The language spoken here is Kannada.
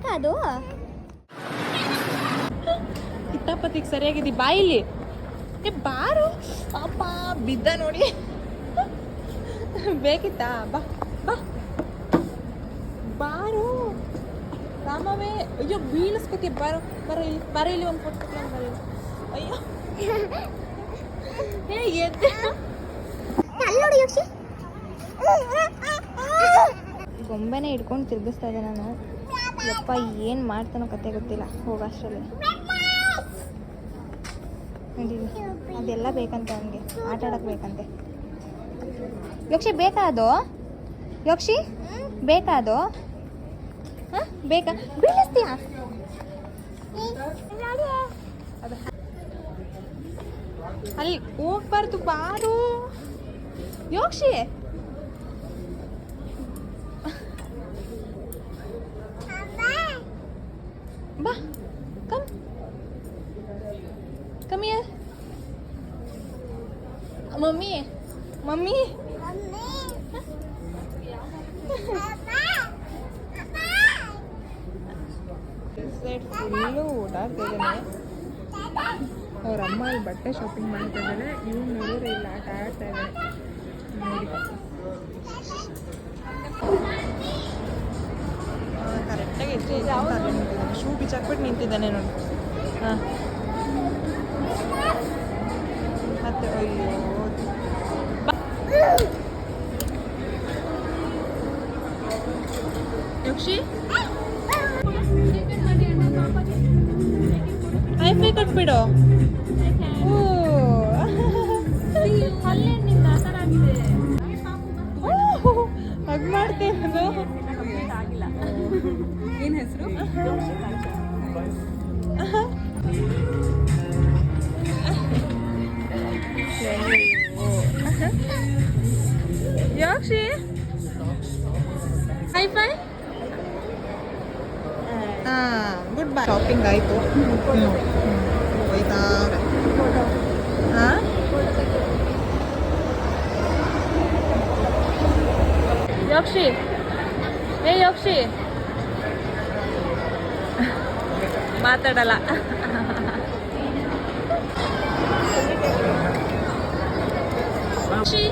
ಬೇಕಾ ಅದು? ಕಿತ್ತಾಪತಿಗೆ ಸರಿಯಾಗಿದೆ ಬಾಯಿಲಿ. ಏ ಬಾರು ಅಪ್ಪ ಬಿದ್ದ ನೋಡಿ. ಬೇಕಿತ್ತಾ? ಬಾ ಬಾ ಬಾರು ರಾಮವೇ. ಅಯ್ಯೋ ಬೀಳಿಸ್ಕೊತಿ. ಬಾರು ಬರ ಇಲ್ಲಿ ಒಂದು ಫೋಟೋ ಬರೀ. ಅಯ್ಯೋ ಹೇ ಎದ್ದೆ ನೋಡಿ ಯೋಕ್ಷಿ, ಗೊಂಬೆನೇ ಹಿಡ್ಕೊಂಡು ತಿರ್ಗಿಸ್ತಾ ಇದ್ದೆ ನಾನು. ಯಪ್ಪ ಏನು ಮಾಡ್ತಾನೋ ಕತೆ ಗೊತ್ತಿಲ್ಲ. ಹೋಗಷ್ಟರಲ್ಲಿ ಅದೆಲ್ಲ ಬೇಕಂತೆ ಅವನಿಗೆ, ಆಟ ಆಡಕ್ಕೆ ಬೇಕಂತೆ. ಯೋಕ್ಷಿ ಬೇಕಾ ಅದು? ಯೋಕ್ಷಿ ಬೇಕಾ ಅದು? ಹಾಂ ಬೇಕಾ? ಬೀಳಿಸ್ತೀಯಾ? ಅಲ್ಲಿ ಹೋಗ್ಬಾರ್ದು ಬಾರು ಯೋಕ್ಷಿ. ಬಾ come come here. Mummy mummy full ಓಡಾಡ್ತಾ ಇದ್ದಾನೆ. ಅವ್ರ ಅಮ್ಮ ಇಲ್ಲಿ ಬಟ್ಟೆ ಶಾಪಿಂಗ್ ಮಾಡ್ತಾ ಇದ್ದಾನೆ. ಇವ್ನು ನೋಡಿದ್ರೆ ಇಲ್ಲಿ ಆಟ ಆಡ್ತಾ ಇದ್ದಾನೆ ನೋಡಿ. ಕರೆಕ್ಟಾಗಿ ಹೆಜ್ಜೆ ನಿಂತಿದ್ದಾನೆ. ಶೂ ಬಿಚ್ಚಾಕ್ಬಿಟ್ಟು ನಿಂತಿದ್ದಾನೆ ನೋಡಿ. ಹಾಂ ಮತ್ತೆ ಅಯ್ಯೋ ಯೋಕ್ಷಿ ಐಫೈ ಕೊಟ್ಬಿಡು. ಹಗ್ ಮಾಡ್ತೇನೆ ಆಗಿಲ್ಲ. ಏನು ಹೆಸರು? ಯೋಕ್ಷಿ ಹೈಫೈ. ಹಾಂ ಗುಡ್ ಬೈ. ಶಾಪಿಂಗ್ ಆಯಿತು. ಹೋಯ್ತಾರೆ. ಹಾಂ ಯೋಕ್ಷಿ ಏ ಯೋಕ್ಷಿ ಮಾತಾಡಲ್ಲ. ಯೋಕ್ಷಿ